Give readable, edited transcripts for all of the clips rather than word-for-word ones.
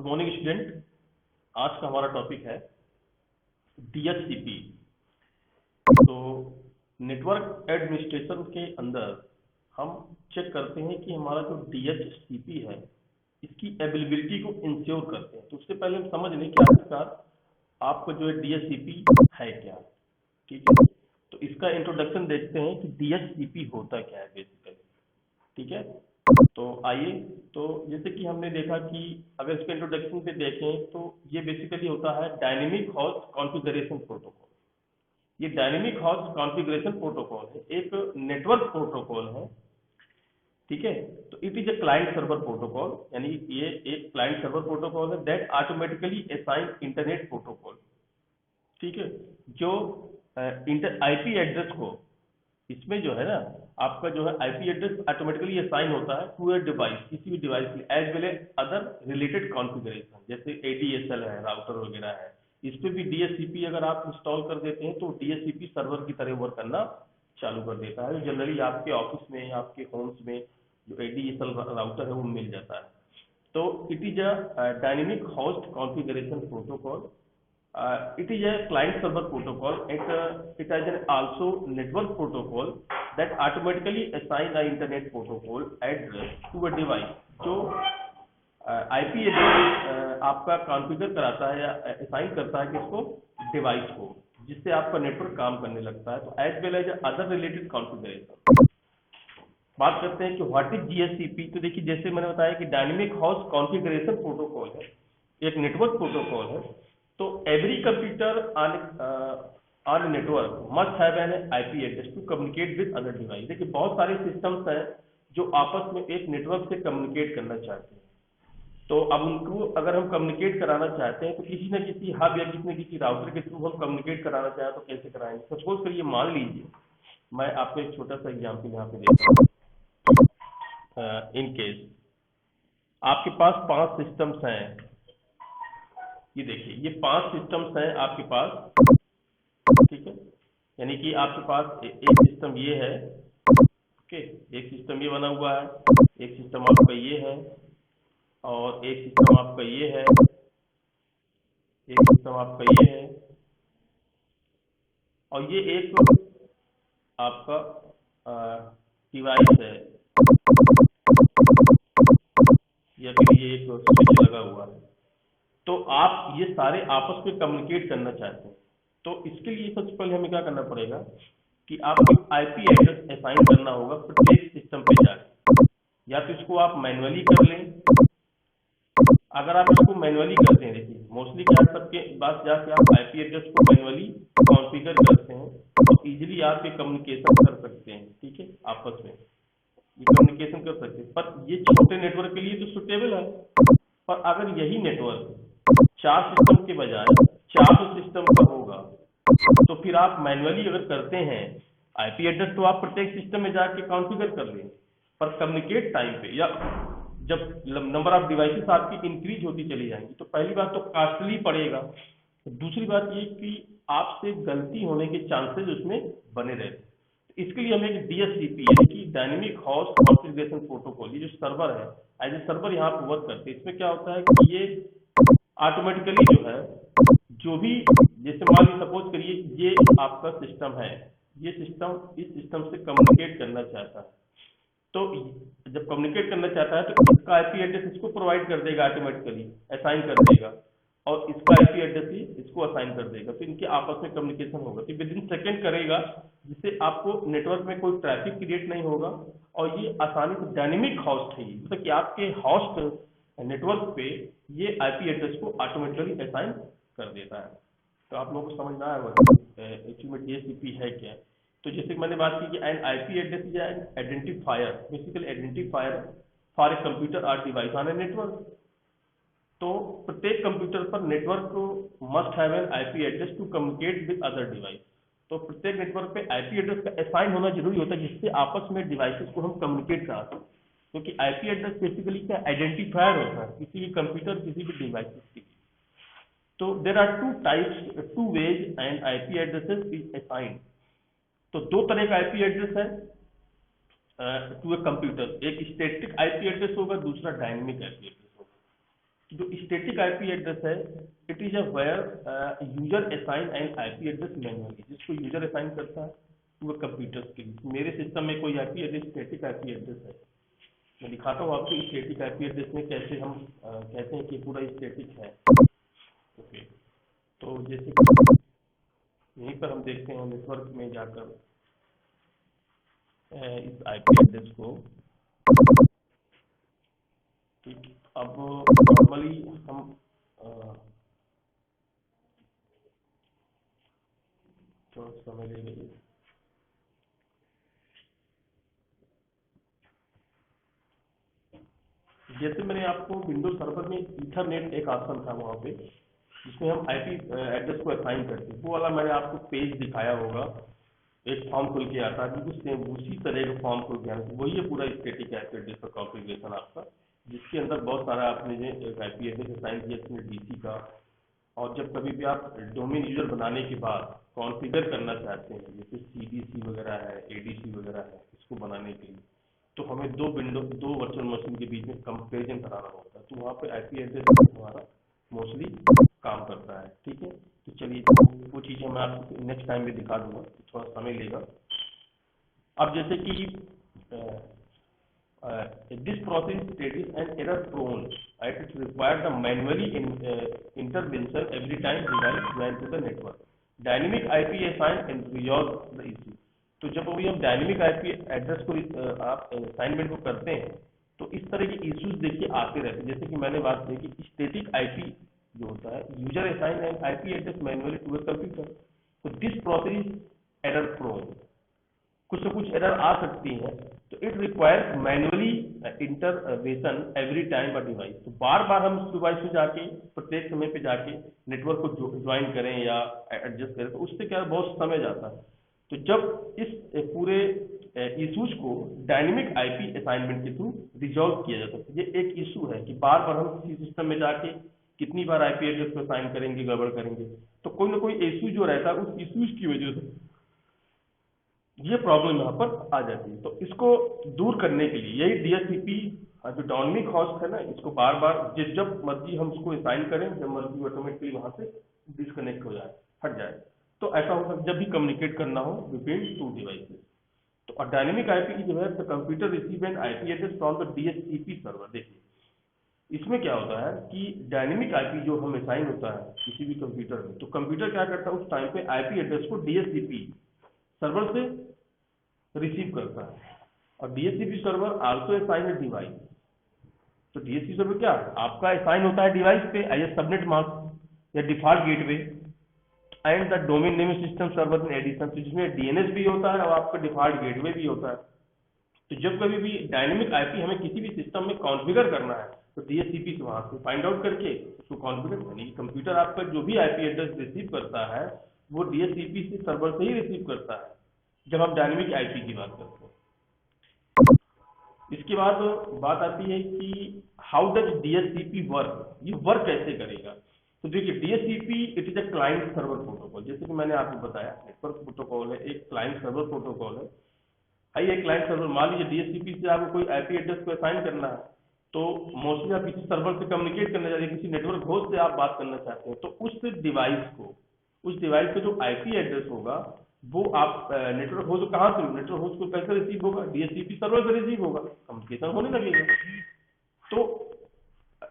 Good morning student. आज का हमारा टॉपिक है डीएचसीपी। तो नेटवर्क एडमिनिस्ट्रेशन के अंदर हम चेक करते हैं कि हमारा जो डीएचसीपी है इसकी अवेलेबिलिटी को इंश्योर करते हैं। तो उससे पहले हम समझ लें कि आखिरकार आपका जो है डीएचसीपी है क्या। ठीक है, तो इसका इंट्रोडक्शन देखते हैं कि डीएचसीपी होता क्या है बेसिकली। ठीक है, तो आइए। तो जैसे कि हमने देखा कि अगर इसके इंट्रोडक्शन पे देखें तो ये बेसिकली होता है डायनेमिक होस्ट कॉन्फ़िगरेशन प्रोटोकॉल। ये डायनेमिक होस्ट कॉन्फ़िगरेशन प्रोटोकॉल है, एक नेटवर्क प्रोटोकॉल है। ठीक है, तो it is a client server protocol, यानी ये एक क्लाइंट सर्वर प्रोटोकॉल है that automatically assign internet protocol. ठीक है, जो आईपी एड्रेस को इसमें जो है ना आपका जो है आईपी एड्रेस ऑटोमेटिकली असाइन होता है टू ए डिवाइस, किसी भी डिवाइस के लिए, as well as other related configuration, जैसे एडीएसएल है, राउटर वगैरह है। इस पे भी डीएचसीपी अगर आप इंस्टॉल कर देते हैं तो डीएचसीपी सर्वर की तरह वर्क करना चालू कर देता है। जनरली आपके ऑफिस में या आपके होम्स में जो एडीएसएल राउटर है वो मिल जाता है। तो it is a dynamic host configuration protocol. It is a client server protocol. It is also network protocol that automatically assign an internet protocol address to a device. जो IP address आपका configure कराता है या assign करता है किसको, device को, जिससे आपका नेटवर्क काम करने लगता है। तो as well as other related configuration. बात करते हैं कि व्हाट इज डीएचसीपी। तो देखिए, जैसे मैंने बताया कि डायनेमिक होस्ट कॉन्फ़िगरेशन प्रोटोकॉल है, एक नेटवर्क प्रोटोकॉल है। तो every computer on network must have an IP address to communicate with other device. देखिए, बहुत सारे सिस्टम्स हैं जो आपस में एक नेटवर्क से कम्युनिकेट करना चाहते हैं। तो अब उनको अगर हम कम्युनिकेट कराना चाहते हैं तो किसी न किसी हब या किसी न किसी राउटर के थ्रू हम कम्युनिकेट कराना चाहें तो कैसे कराएंगे। सपोज करिए, मान लीजिए मैं आपको एक छोटा सा एग्जाम्पल यहाँ पे देता हूँ। इन केस आपके पास 5 सिस्टम्स हैं। ये देखिए, ये 5 सिस्टम्स हैं आपके पास। ठीक है, यानी कि आपके पास एक सिस्टम ये है। ओके, एक सिस्टम ये बना हुआ है, एक सिस्टम आपका ये है, और एक सिस्टम आपका ये है, एक सिस्टम आपका ये है, और ये एक आपका डिवाइस है, या फिर ये एक स्विच लगा हुआ है। तो आप ये सारे आपस में कम्युनिकेट करना चाहते हैं। तो इसके लिए सबसे पहले हमें क्या करना पड़ेगा कि आपको आईपी एड्रेस असाइन करना होगा प्रत्येक सिस्टम पे जाकर, या तो इसको आप मैनुअली कर लें। अगर आप इसको मैनुअली करते हैं, देखिए मोस्टली क्या सबके पास जाके आप आईपी एड्रेस को मैनुअली कॉन्फ़िगर करते हैं तो इजीली आप ये कम्युनिकेशन कर सकते हैं। ठीक है, आपस में ये कम्युनिकेशन कर सकते हैं। पर ये छोटे नेटवर्क के लिए तो सुटेबल है। पर अगर यही नेटवर्क 4 सिस्टम के बजाय 400 सिस्टम का होगा तो फिर आप मैनुअली अगर करते हैं, आईपी एड्रेस तो आप प्रत्येक सिस्टम में जाके कॉन्फ़िगर कर लें, पर कम्युनिकेट टाइम पे या जब नंबर ऑफ डिवाइसेस आपकी इंक्रीज होती चली जाएंगी तो पहली बात तो कॉस्टली पड़ेगा। दूसरी बात ये कि आपसे गलती होने के चांसेस उसमें बने रहते हैं। तो इसके लिए हमें एक डीएचसीपी यानी कि डायनेमिक होस्ट कॉन्फ़िगरेशन प्रोटोकॉल, ये जो सर्वर है, एज ए सर्वर यहाँ पर वर्क करते हैं। इसमें क्या होता है कि ये ऑटोमेटिकली जो है, जो भी, जैसे मान लीजिए सपोज करिए ये आपका सिस्टम है, ये सिस्टम इस सिस्टम से कम्युनिकेट करना चाहता है। तो जब कम्युनिकेट करना चाहता है तो इसका आईपी एड्रेस इसको प्रोवाइड कर देगा, ऑटोमेटिकली असाइन कर देगा, और इसका आईपी एड्रेस ही इसको असाइन कर देगा। तो इनके आपस में कम्युनिकेशन होगा, तो विद इन सेकेंड करेगा, जिससे आपको नेटवर्क में कोई ट्रैफिक क्रिएट नहीं होगा। और ये आसानी से डायनेमिक होस्ट है, मतलब कि आपके होस्ट नेटवर्क पे ये आईपी एड्रेस को ऑटोमेटिकली असाइन कर देता है। तो आप लोगों को समझ में आया होगा एक्चुअली में डीएचसीपी है क्या। तो जैसे मैंने बात की कि an IP address is an identifier, basically identifier for a computer और डिवाइस ऑन ए नेटवर्क। तो प्रत्येक कंप्यूटर पर नेटवर्क को must have an IP address to communicate with other device. तो प्रत्येक नेटवर्क पे आईपी एड्रेस का असाइन होना जरूरी होता है, जिससे आपस में डिवाइसेस को हम कम्युनिकेट करा सकें। क्योंकि आईपी एड्रेस बेसिकली क्या आइडेंटिफायर होता है किसी भी कंप्यूटर, किसी भी डिवाइसेस की। तो there are two ways and IP addresses is assigned. तो 2 तरह का आईपी एड्रेस है टू ए कंप्यूटर। एक स्टैटिक आईपी एड्रेस होगा, दूसरा डायनेमिक आईपी एड्रेस होगा। जो स्टैटिक आईपी एड्रेस है, it is a where user assign and IP address manually, जिसको यूजर असाइन करता है वो कंप्यूटर्स के लिए। मेरे सिस्टम में कोई IP address static IP address है, मैं दिखाता हूँ आपको स्टैटिक आईपी एड्रेस में कैसे हम कहते हैं कि पूरा स्टैटिक है। ओके, तो जैसे यहीं पर हम देखते हैं नेटवर्क में जाकर इस आईपी एड्रेस को, ठीक। अब नॉर्मली हम थोड़ा समय लेंगे। जैसे मैंने आपको विंडोज सर्वर में ईथरनेट एक ऑप्शन था वहाँ पे, जिसमें हम आईपी एड्रेस को असाइन करते हैं, वो वाला मैंने आपको पेज दिखाया होगा, एक फॉर्म खुल के आता है, बिल्कुल सेम उसी तरह का फॉर्म खुल के आता है। वही है पूरा स्टैटिक आईपी एड्रेस का कॉन्फ़िगरेशन आपका, जिसके अंदर बहुत सारा आपने जो एक आईपी एड्रेस असाइन किया इसमें डीसी का। और जब कभी भी आप डोमेन यूजर बनाने के बाद कॉन्फ़िगर करना चाहते हैं, जैसे सीडीसी वगैरह है, एडीसी वगैरह है, इसको बनाने के लिए तो हमें दो वर्चुअल मशीन के बीच में कंपेरिजन कराना होता है, तो वहाँ पे आईपी एड्रेस हमारा मोस्टली काम करता है। ठीक है, तो चलिए वो चीज़ें मैं आपको नेक्स्ट टाइम में दिखा दूंगा, थोड़ा समय लेगा। अब जैसे कि this process is an error prone, right? It requires the manually intervention every time device join to the network. Dynamic IP assign and resolve the issue. तो जब भी हम डायनेमिक आईपी एड्रेस को आप असाइनमेंट को करते हैं तो इस तरह के इश्यूज देखिए आते रहते हैं। जैसे कि मैंने बात की कि स्टैटिक आईपी जो होता है, user assign an IP address manually to a computer, तो this process is error prone, कुछ न कुछ एरर आ सकती है, तो it requires manually intervention every time by device. तो बार बार हम उस डिवाइस में जाके प्रत्येक समय पे जाके नेटवर्क को ज्वाइन करें या एडजस्ट करें, तो उससे क्या बहुत समय जाता है। तो जब इस पूरे इश्यूज को डायनेमिक आईपी असाइनमेंट के थ्रू रिजॉल्व किया जा सकता है। ये एक इशू है कि बार बार हम किसी सिस्टम में जाके कितनी बार आईपी एड्रेस को असाइन करेंगे, गड़बड़ करेंगे, तो कोई ना कोई इशू जो रहता है उस इश्यूज की वजह से ये प्रॉब्लम यहाँ पर आ जाती है। तो इसको दूर करने के लिए यही डीएचसीपी जो डायनेमिक होस्ट है ना, इसको बार बार जब मर्जी हम उसको असाइन करें, जब मर्जी ऑटोमेटिकली वहां से डिस्कनेक्ट हो जाए, हट जाए। तो ऐसा होता है जब भी कम्युनिकेट करना हो बिटवीन टू डिवाइसेस। तो डायनेमिक आईपी की जो है the computer receive an IP address from the DHCP server. देखिए इसमें क्या होता है कि डायनेमिक आईपी जो हम असाइन होता है किसी भी कंप्यूटर में, तो कंप्यूटर क्या करता है उस टाइम पे आईपी एड्रेस को डीएचसीपी सर्वर से रिसीव करता है। और DHCP server also assign a device. तो डीएचसीपी सर्वर क्या आपका असाइन होता है डिवाइस पे एज ए सबनेट मास्क या default gateway, and the domain name system server in addition, तो जिसमें डीएनएस भी होता है और आपका डिफॉल्ट गेटवे भी होता है। तो जब कभी भी डायनेमिक आईपी हमें किसी भी सिस्टम में कॉन्फ़िगर करना है तो डीएचसीपी से वहां से फाइंड आउट करके उसको कॉन्फ़िगर, यानी कंप्यूटर आपका जो भी आईपी एड्रेस रिसीव करता है वो डीएचसीपी से सर्वर से ही रिसीव करता है जब हम डायनेमिक आईपी की बात करते हैं। इसके बाद बात आती है कि हाउ डज डीएचसीपी वर्क, ये वर्क कैसे करेगा। तो देखिए DHCP it is a client server protocol, जैसे कि मैंने आपको बताया नेटवर्क प्रोटोकॉल है, एक क्लाइंट सर्वर प्रोटोकॉल है। आइए क्लाइंट सर्वर, मान लीजिए डीएचसीपी से आपको कोई आईपी एड्रेस को असाइन करना है, तो मोस्टली आप किसी सर्वर से कम्युनिकेट करना चाहते हैं, किसी नेटवर्क होस्ट से आप बात करना चाहते हैं, तो उस डिवाइस का जो आईपी एड्रेस होगा वो आप नेटवर्क होस्ट कहाँ से, नेटवर्क होस्ट को कैसे रिसीव होगा, डीएचसीपी सर्वर से रिसीव होगा, कम्युनिकेशन होने लगेगा। तो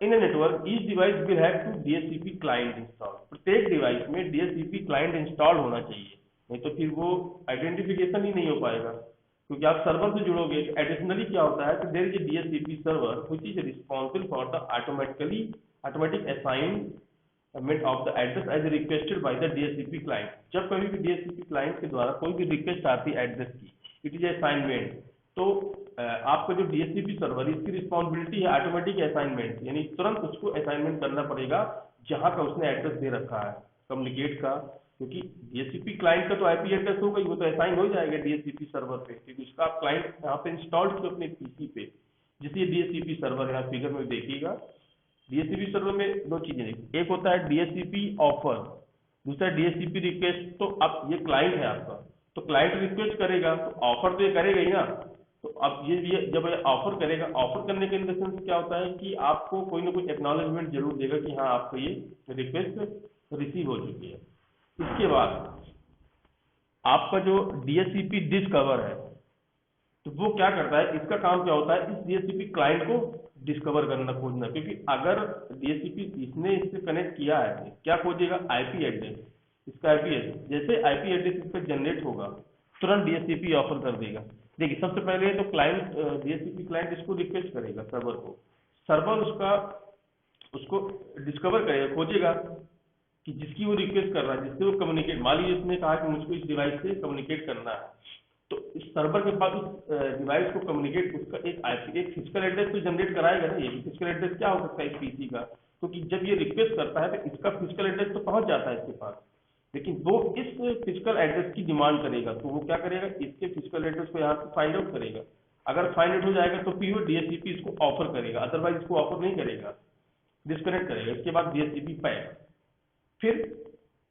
in network each device will have to DHCP client install, प्रत्येक डिवाइस में डीएचसीपी क्लाइंट इंस्टॉल होना चाहिए, नहीं तो फिर वो आइडेंटिफिकेशन ही नहीं हो पाएगा, क्योंकि आप सर्वर से जुड़ोगे। एडिशनली क्या होता है कि there is a DHCP server which is responsible for the automatic assignment of the address as requested by the DHCP client. जब कभी भी डीएचसीपी क्लाइंट के द्वारा कोई भी रिक्वेस्ट आती है एड्रेस की, इट इज असाइनमेंट, तो आपका जो डीएचसीपी सर्वर इसकी रिस्पॉन्सिबिलिटी है ऑटोमेटिक असाइनमेंट, यानी तुरंत उसको असाइनमेंट करना पड़ेगा जहां का उसने एड्रेस दे रखा है कम्युनिकेट का, क्योंकि डीएचसीपी क्लाइंट का तो आईपी एड्रेस होगा ही, वो तो असाइन हो जाएगा डीएचसीपी सर्वर पे, क्योंकि उसका आप क्लाइंट यहाँ पे इंस्टॉल्ड किया अपने पीसी पे। जिससे डीएचसीपी सर्वर यहाँ फिगर में देखिएगा, डीएचसीपी सर्वर में दो चीजें, एक होता है डीएचसीपी ऑफर, दूसरा डीएचसीपी रिक्वेस्ट। तो अब ये क्लाइंट है आपका, तो क्लाइंट रिक्वेस्ट करेगा तो ऑफर तो ये करेगा ही ना, तो अब ये जब ऑफर करेगा, ऑफर करने के इन द सेंस क्या होता है कि आपको कोई ना कोई एक्नॉलेजमेंट जरूर देगा कि हाँ आपको ये रिक्वेस्ट रिसीव हो चुकी है। इसके बाद आपका जो डीएचसीपी डिस्कवर है, तो वो क्या करता है, इसका काम क्या होता है, इस डीएचसीपी क्लाइंट को डिस्कवर करना, खोजना। क्योंकि अगर डीएचसीपी इसने इससे कनेक्ट किया है, क्या खोजेगा, आईपी एड्रेस, इसका आईपी एड्रेस। जैसे आईपी एड्रेस इस पर जनरेट होगा, तुरंत डीएचसीपी ऑफर कर देगा। देखिए सबसे पहले तो क्लाइंट, डीएचसीपी क्लाइंट इसको रिक्वेस्ट करेगा सर्वर को, सर्वर उसका उसको डिस्कवर करेगा, खोजेगा कि जिसकी वो रिक्वेस्ट कर रहा है, जिससे वो कम्युनिकेट, मान लीजिए उसने कहा कि मुझको इस डिवाइस से कम्युनिकेट करना है, तो इस सर्वर के पास उस डिवाइस को कम्युनिकेट, उसका एक आईपी, एक फिजिकल एड्रेस तो जनरेट कराएगा ना। ये फिजिकल एड्रेस क्या हो सकता है इस पीसी का, क्योंकि जब ये रिक्वेस्ट करता है तो इसका फिजिकल एड्रेस तो पहुंच जाता है इसके पास, लेकिन वो इस फिजिकल एड्रेस की डिमांड करेगा। तो वो क्या करेगा, इसके फिजिकल एड्रेस को यहाँ से फाइंड आउट करेगा। अगर फाइंड आउट हो जाएगा तो फिर वो डीएचसीपी इसको ऑफर करेगा, अदरवाइज इसको ऑफर नहीं करेगा, डिस्कनेक्ट करेगा। इसके बाद डीएचसीपी पैक, फिर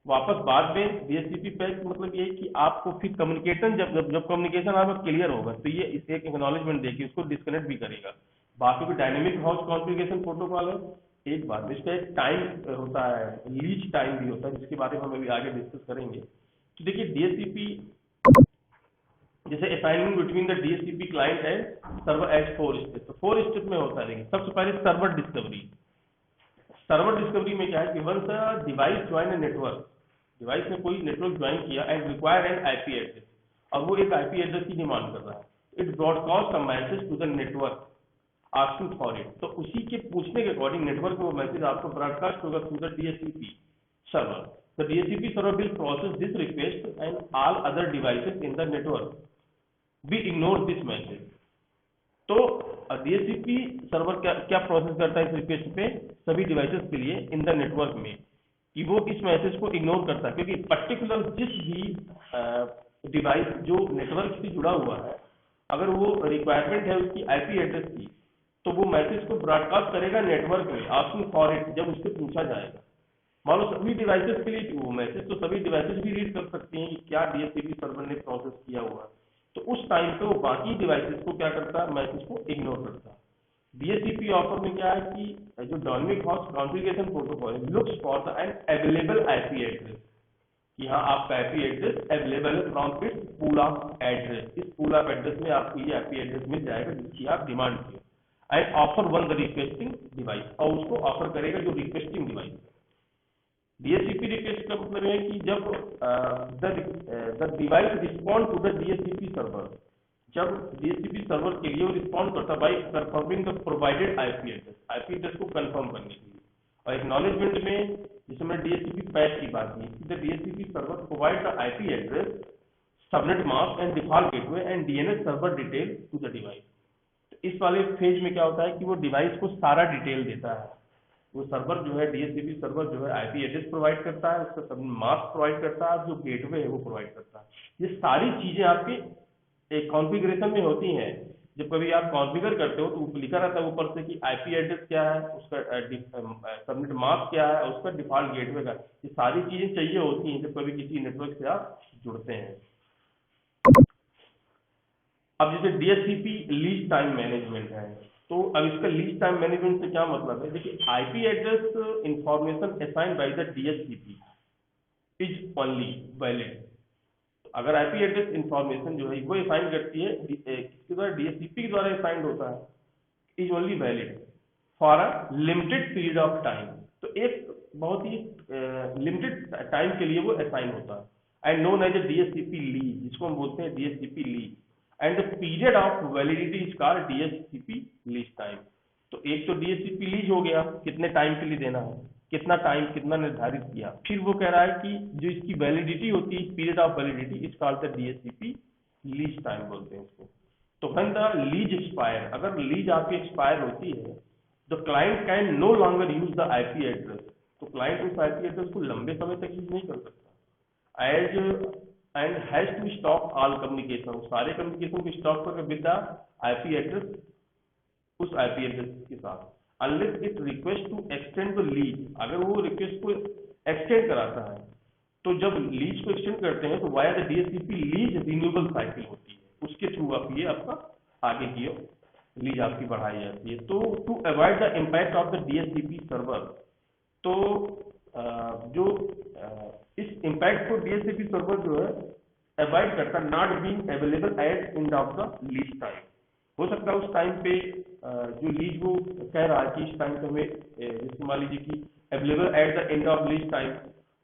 वापस बाद में डीएचसीपी पैक, मतलब ये है कि आपको फिर कम्युनिकेशन, जब जब जब कम्युनिकेशन आपका क्लियर होगा तो ये इसे एक एक्नॉलेजमेंट देके उसको डिस्कनेक्ट भी करेगा। बाकी भी डायनेमिक हाउस कॉन्फ़िगरेशन प्रोटोकॉल है। एक बात, इसका एक टाइम होता है, लीच टाइम भी होता है, जिसके बारे में हम अभी आगे डिस्कस करेंगे। तो देखिए डीएचसीपी, जैसे assignment between the DHCP client and server at 4 step. तो 4 स्टेप में होता है। देखिए सबसे पहले सर्वर डिस्कवरी। सर्वर डिस्कवरी में क्या है कि once a device join a network, device ने कोई नेटवर्क ज्वाइन किया and require an IP address, और वो एक आईपी एड्रेस की डिमांड कर रहा है, it broadcast a message to the network asking for it. तो उसी के पूछने के अकॉर्डिंग नेटवर्क में वो मैसेज आपको ब्रॉडकास्ट होगा through the DHCP server. The DHCP server will process this request and all other devices in the network we ignore this message. तो डीएचसीपी सर्वर क्या क्या प्रोसेस करता है इस रिक्वेस्ट पे, सभी डिवाइसेस के लिए इन द नेटवर्क में, कि वो इस मैसेज को इग्नोर करता है। क्योंकि पर्टिकुलर जिस भी डिवाइस जो नेटवर्क से जुड़ा हुआ है, अगर वो रिक्वायरमेंट है उसकी आईपी एड्रेस की, तो वो मैसेज को ब्रॉडकास्ट करेगा नेटवर्क में, आस्किंग फॉर इट, जब उससे पूछा जाएगा। मान लो सभी डिवाइसेस के लिए वो मैसेज, तो सभी डिवाइसेस भी रीड कर सकती हैं कि क्या डीएचसीपी सर्वर ने प्रोसेस किया हुआ है। तो उस टाइम पे वो बाकी डिवाइसेस को क्या करता है, मैसेज को इग्नोर करता है। डीएचसीपी ऑफर में क्या है कि जो डायनेमिक हाउस कॉन्फ़िगरेशन प्रोटोकॉल है, looks for the an available IP address, कि हाँ आपका आईपी एड्रेस अवेलेबल है from its pool of address. इस पूल ऑफ एड्रेस में आपको ये आईपी एड्रेस मिल जाएगा जिसकी आप डिमांड की, and offer one the requesting device, और उसको ऑफर करेगा जो रिक्वेस्टिंग डिवाइस है। डीएचसीपी रिक्वेस्ट का मतलब है कि जब the device respond to the DHCP server, जब डीएचसीपी सर्वर के लिए वो रिस्पॉन्ड करता by confirming the provided IP address को कंफर्म करने के लिए। और एक्नॉलेजमेंट में, जैसे मैंने डीएचसीपी पैच की बात की, the DHCP server provide the IP address, subnet mask and default gateway and DNS server detail to the device. तो इस वाले फेज में क्या होता है कि वो डिवाइस को सारा डिटेल देता है। वो सर्वर जो है, डीएचसीपी सर्वर जो है आईपी एड्रेस प्रोवाइड करता है, उसका सब मास्क प्रोवाइड करता है, जो गेटवे है वो प्रोवाइड करता है। ये सारी चीजें आपके एक कॉन्फ़िगरेशन में होती हैं। जब कभी आप कॉन्फ़िगर करते हो तो लिखा रहता है ऊपर से कि आईपी एड्रेस क्या है, उसका सबनेट मास्क क्या है, और उसका डिफॉल्ट गेटवे का। ये सारी चीजें चाहिए होती हैं जब कभी किसी नेटवर्क से आप जुड़ते हैं। अब जैसे डीएचसीपी लीज टाइम मैनेजमेंट है, तो अब इसका लीज टाइम मैनेजमेंट से क्या मतलब है। देखिए IP address information assigned by the DHCP is only valid. अगर आईपी एड्रेस इंफॉर्मेशन जो है वो असाइन करती है, किसके द्वारा, डीएचसीपी के द्वारा असाइंड होता है, is only valid for a limited period of time. तो एक बहुत ही लिमिटेड टाइम के लिए वो असाइन होता है, and known as a DHCP lease, जिसको हम बोलते हैं DHCP lease, and the period of validity is called DHCP lease time. तो एक तो डीएचसीपी लीज हो गया, कितने टाइम के लिए देना है, कितना टाइम, कितना निर्धारित किया। फिर वो कह रहा है कि जो इसकी वैलिडिटी होती है, period of validity, is called the DHCP lease time बोलते हैं इसको। तो व्हेन द लीज एक्सपायर, अगर लीज आपकी एक्सपायर होती है, the client can no longer use the IP address. तो क्लाइंट उस आईपी एड्रेस को लंबे समय तक यूज नहीं कर सकता, as and has to stop all communication, सारे कम्युनिकेशन को स्टॉप करके विद द आईपी एड्रेस, उस आईपी एड्रेस के साथ, unless it request to extend the lease. अगर वो रिक्वेस्ट को एक्सटेंड कराता है, तो जब लीज को एक्सटेंड करते हैं तो via the DHCP lease renewable cycle होती है, उसके थ्रू आप ये आपका आगे की ओर लीज आपकी बढ़ाई जाती है। तो to avoid the impact of the DSCP server, तो जो इस इम्पैक्ट को डीएससीपी सर्वर जो है अवॉइड करता, not being available at end of the lease time. हो सकता है उस टाइम पे जो लीज वो कह रहा है कि इस टाइम पे हमें जैसे मान लीजिए कि available at the end of lease time,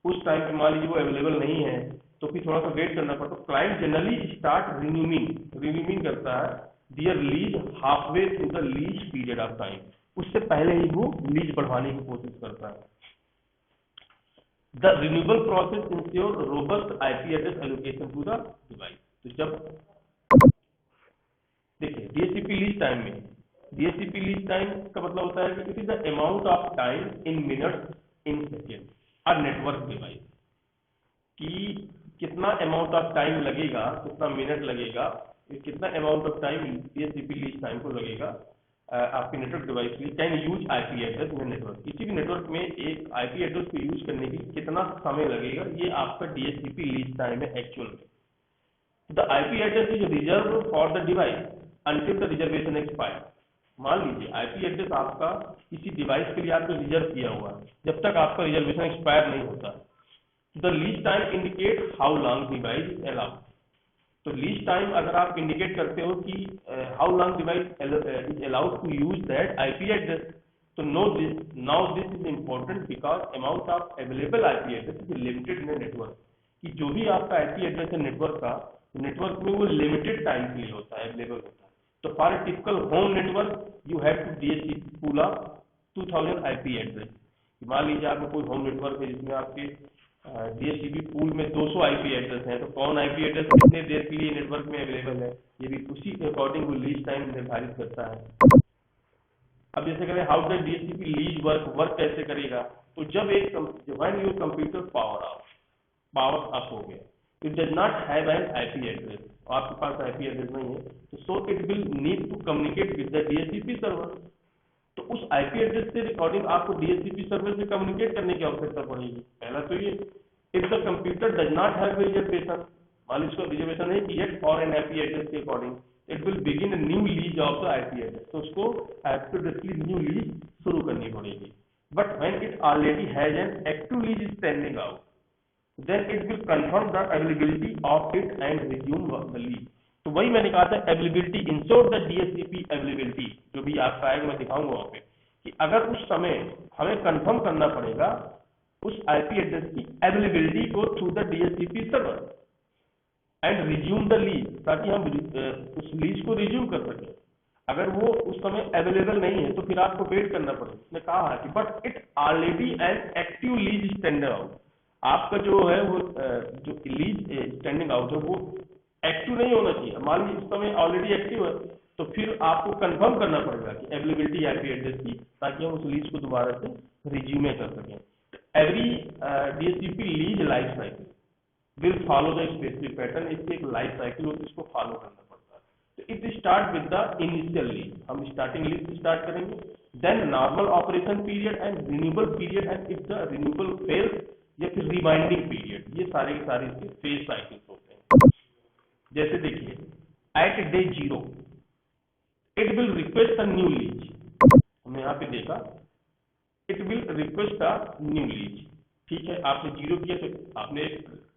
उस टाइम पे मान लीजिए वो अवेलेबल नहीं है तो फिर थोड़ा सा वेट करना पड़ता। क्लाइंट जनरली स्टार्ट रिन्यूइंग करता है their lease halfway through the lease period of time, उससे पहले ही वो लीज बढ़वाने की कोशिश करता है। The renewal process ensure robust IP address allocation to the device. तो जब देखिए डीएचसीपी लीज टाइम में, डीएचसीपी लीज टाइम का मतलब होता है कि it is the amount of time in minutes in second और नेटवर्क डिवाइस, कि कितना अमाउंट ऑफ टाइम लगेगा, कितना मिनट लगेगा, कितना amount of time DHCP lease time को लगेगा आपके नेटवर्क डिवाइस के लिए can use IP address in network. किसी भी नेटवर्क में एक आईपी एड्रेस को यूज करने के लिए कितना समय लगेगा, ये आपका डीएचसीपी लीज टाइम है एक्चुअल में। The IP address is reserve for the device until the reservation expire. मान लीजिए आईपी एड्रेस आपका किसी डिवाइस के लिए आपने रिजर्व किया हुआ है जब तक आपका रिजर्वेशन एक्सपायर नहीं होता। The lease time indicate how long device is allowed. तो लीज टाइम अगर आप इंडिकेट करते हो कि how long device is allowed to use that IP address, तो now this is important because amount of available IP address is limited in network, कि जो भी आपका आईपी एड्रेस है नेटवर्क का, नेटवर्क में वो लिमिटेड टाइम के लिए होता है, अवेलेबल होता है। तो for a typical home network you have to DHCP pool of 2000 IP address. मान लीजिए आपका कोई होम नेटवर्क है जिसमें आपके डीएचसीपी पूल में 200 आईपी एड्रेस हैं, तो कौन आईपी एड्रेस कितने देर के लिए नेटवर्क में अवेलेबल है, ये भी उसी के अकॉर्डिंग वो लीज टाइम निर्धारित करता है। अब जैसे करें how the DHCP lease work कैसे करेगा, तो जब when your computer power up हो गया, it does not have an IP address, आपके पास आईपी एड्रेस नहीं है, तो so it will need to communicate with the DHCP server. तो उस आईपी एड्रेस से रिकॉर्डिंग आपको डीएचसीपी सर्वर से कम्युनिकेट करने की आवश्यकता पड़ेगी। पहला तो ये, if the computer does not have reservation, मान लीजिए उसको रिजर्वेशन है कि yet for an IP address के according it will begin a new lease of the IP address, तो उसको एब्सोल्युटली न्यू लीज शुरू करनी पड़ेगी। But when it already has an active lease standing out, then it will confirm the availability of it and resume the lead। तो वही मैंने कहा था availability, ensure the DHCP availability, जो भी आपका आएगा मैं दिखाऊंगा वहां पे, कि अगर उस समय हमें कंफर्म करना पड़ेगा उस आईपी एड्रेस की अवेलेबिलिटी को through the DHCP server and resume the lease, ताकि हम उस लीज को रिज्यूम कर सकें। अगर वो उस समय अवेलेबल नहीं है तो फिर आपको वेट करना पड़ेगा। उसने कहा है कि but it already N active lease standard out, आपका जो है वो जो लीज स्टैंडिंग आउट है वो एक्टिव नहीं होना चाहिए। मान लीजिए इस समय ऑलरेडी एक्टिव है तो फिर आपको कंफर्म करना पड़ेगा कि अवेलेबिलिटी आईपी एड्रेस की, ताकि हम उस लीज को दोबारा से रिज्यूमे कर सकें। Every DHCP lease life cycle will follow the specific pattern, इससे एक लाइफ साइकिल होती है, इसको फॉलो करना पड़ता है। तो it start with the initial lease, हम स्टार्टिंग लीज से स्टार्ट करेंगे, then normal operation period and renewable period and if the renewable fails या फिर रिवाइंडिंग पीरियड, ये सारे के सारे इसके फेज साइकिल्स होते हैं। जैसे देखिए at day 0 it will request a new lease, हमने यहाँ पे देखा it will request a new lease, ठीक है, आपने 0 किया तो आपने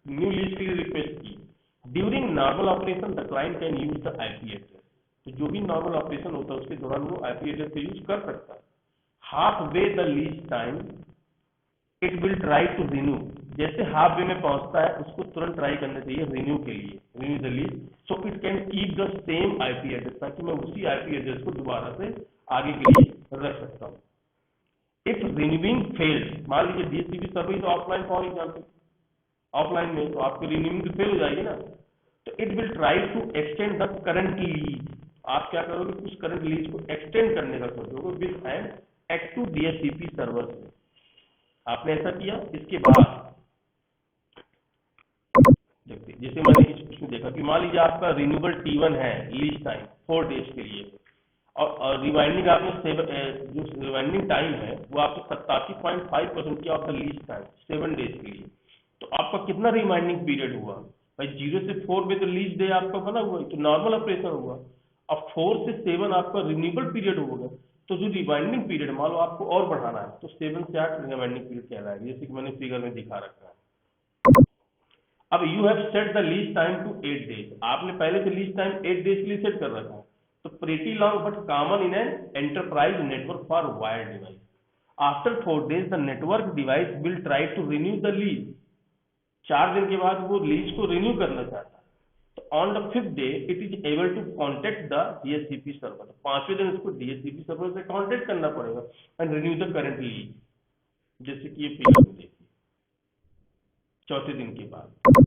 न्यू लीज के लिए रिक्वेस्ट की। During normal operation the client can use the IP address, तो जो भी नॉर्मल ऑपरेशन होता है उसके दौरान वो आईपी एड्रेस का यूज कर सकता है। Half way the lease time it will try to renew, जैसे हाफ वे में पहुंचता है उसको तुरंत ट्राई करना चाहिए रिन्यू के लिए, renew the lease, so it can keep the same IP address, ताकि मैं उसी आईपी एड्रेस को दोबारा से आगे के लिए रख सकता हूँ। इफ रिन्यूइंग फेल्ड, मान लीजिए DHCP service offline for example, offline में तो आपकी रिन्यूइंग तो फेल हो जाएगी ना, तो it will try to extend the current lease, आप क्या करोगे उस करंट लीज को एक्सटेंड करने का सोचोगे with an active DHCP server से। आपने ऐसा किया, इसके बाद देखते जैसे मैंने इसमें देखा कि मान लीजिए आपका रिन्यूएबल T1 है लीज टाइम 4 डेज के लिए, और रिवाइंडिंग आपने जो रिवाइंडिंग टाइम है वो आपको 87.5% की of the lease time 7 days के लिए, तो आपका कितना रिवाइंडिंग पीरियड हुआ भाई, 0 से 4 में तो लीज डे आपका बना हुआ है, तो नॉर्मल ऑपरेशन हुआ। अब 4 से 7 आपका रिन्यूएबल पीरियड हो गया, तो जो रिमाइंडिंग पीरियड मान लो आपको और बढ़ाना है तो 7 से 8 रिमाइंडिंग पीरियड कहलाएगा, जैसे कि मैंने फिगर में दिखा रखा है। अब you have set the lease time to 8 days, आपने पहले से लीज टाइम 8 डेज के लिए सेट कर रखा है, तो pretty long but common in an enterprise network for wired device. After 4 days the network device will try to renew the lease, 4 दिन के बाद वो लीज को रिन्यू करना चाहता है, तो on the 5th day it is able to contact the DHCP server, तो 5वें दिन उसको डीएचसीपी सर्वर से कॉन्टेक्ट करना पड़ेगा and renew the current lease, जैसे कि ये फिगर में देखिए 4थे दिन के बाद।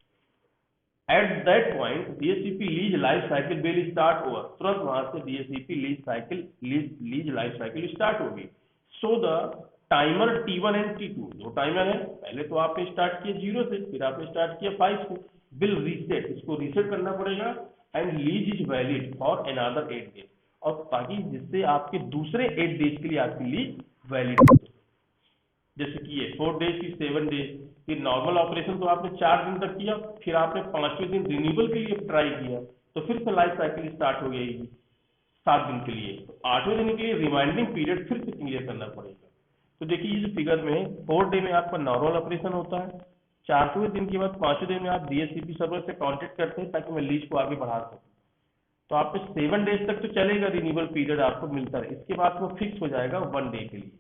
At that point DHCP lease life cycle will start over, तुरंत वहां से DHCP lease life cycle start होगी। So the timer T1 and T2, दो टाइमर है, पहले तो आपने स्टार्ट किया 0 से, फिर आपने स्टार्ट किया 5 से, विल रीसेट, इसको रीसेट करना पड़ेगा and lease is valid for another 8 days, और ताकि जिससे आपके दूसरे 8 डेज के लिए आपकी लीज वैलिड हो, जैसे कि ये 4 डेज की 7 डेज। फिर नॉर्मल ऑपरेशन तो आपने 4 दिन तक किया, फिर आपने 5वें दिन रिन्यूएबल के लिए ट्राई किया, तो फिर से लाइफ साइकिल स्टार्ट हो गई 7 दिन के लिए, तो 8वें दिन के लिए रिमाइंडिंग पीरियड फिर से क्लियर करना पड़ेगा। तो देखिए इस फिगर में 4 डे में आपका नॉर्मल ऑपरेशन होता है, 4वें दिन के बाद 5वें दिन में आप डीएचसीपी सर्वर से कांटेक्ट करते हैं ताकि मैं लीज को आगे बढ़ा सकूं, तो आप 7 डेज तक तो चलेगा रिन्यूएबल पीरियड आपको मिलता है, इसके बाद वो फिक्स हो जाएगा 1 डे के लिए।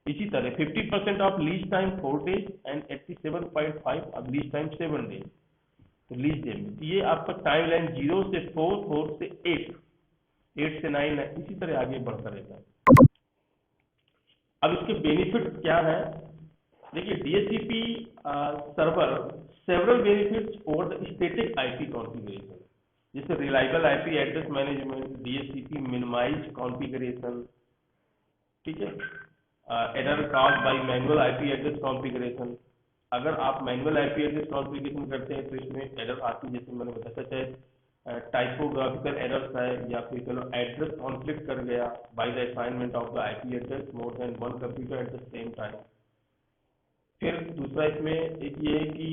इसी तरह 50% of lease time 4 days and 87.5 अब लीज टाइम 7 डेज, तो लीज डे में, तो ये आपका टाइम लाइन 0 से 4, 4 से 8, 8 से 9 है, इसी तरह आगे बढ़ता रहता है। अब इसके बेनिफिट क्या है, देखिए DHCP server several benefits over the static IP configuration, जैसे reliable IP address management, DHCP minimize configuration, ठीक है, error caused by manual IP address configuration, अगर आप मैनुअल आईपी एड्रेस कॉन्फ़िगरेशन करते हैं तो इसमें एरर आती है, जैसे मैंने बताया चाहे टाइपोग्राफिकल एरर्स है या फिर चलो एड्रेस कॉन्फ्लिक्ट कर गया by the assignment of the IP address more than 1 computer at the same time. फिर दूसरा इसमें एक ये है कि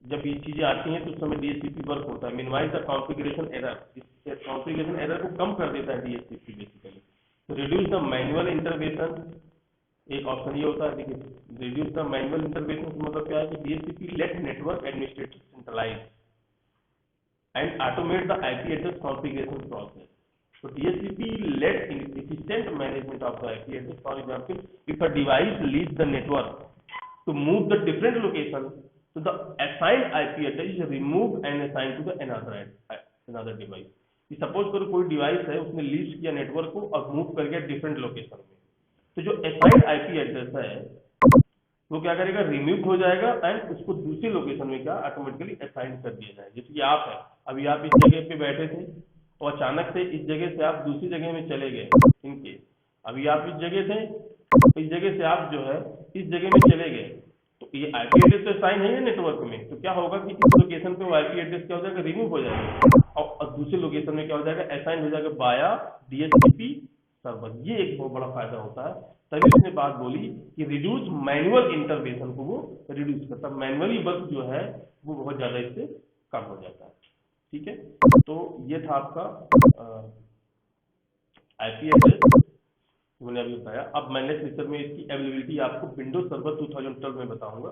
जब ये चीजें आती हैं तो उस समय डीएचसीपी वर्क होता है, मिनिमाइज द कॉन्फ़िगरेशन एरर, इस कॉन्फ़िगरेशन एरर को कम कर देता है डीएचसीपी बेसिकली। तो रिड्यूस द मैनुअल इंटरवेंशन, एक ऑप्शन ये होता है, देखिए रिड्यूस द मैनुअल इंटरवेंशन का मतलब क्या है कि DHCP let network administrator centralize and automate the IP address configuration process. So DHCP led in efficient management of the IP address. For example, if a device leaves the network to move the different location, so the assigned IP address is removed and assigned to the another device. कि suppose करो कोई device है, उसने lease किया network को और move कर गया डिफरेंट लोकेशन में, तो जो असाइंड आईपी एड्रेस है वो क्या करेगा, रिमूव हो जाएगा एंड उसको दूसरी लोकेशन में क्या ऑटोमेटिकली असाइन कर दिया जाएगा। जैसे कि आप है, अभी आप इस जगह पे बैठे थे और अचानक से इस जगह से आप दूसरी जगह में चले गए, इनके अभी आप इस जगह थे, इस जगह से आप जो है इस जगह में चले गए, तो ये आईपी एड्रेस तो असाइन है नेटवर्क में, तो क्या होगा कि इस लोकेशन पे वो आईपी एड्रेस क्या हो जाएगा, रिमूव हो जाएगा और दूसरे लोकेशन में क्या हो जाएगा, असाइन हो जाएगा बाया डीएचसीपी सर्वर। ये एक बहुत बड़ा फायदा होता है, तभी उसने बात बोली कि रिड्यूस मैनुअल इंटरवेंशन को वो रिड्यूस करता है, मैनुअली वर्क जो है वो बहुत ज्यादा इससे कम हो जाता है। ठीक है, तो ये था आपका आईपी एड्रेस मैंने अभी बताया। अब मैं नेक्स्ट लेक्चर में इसकी अवेलेबिलिटी आपको विंडोज सर्वर 2012 में बताऊंगा।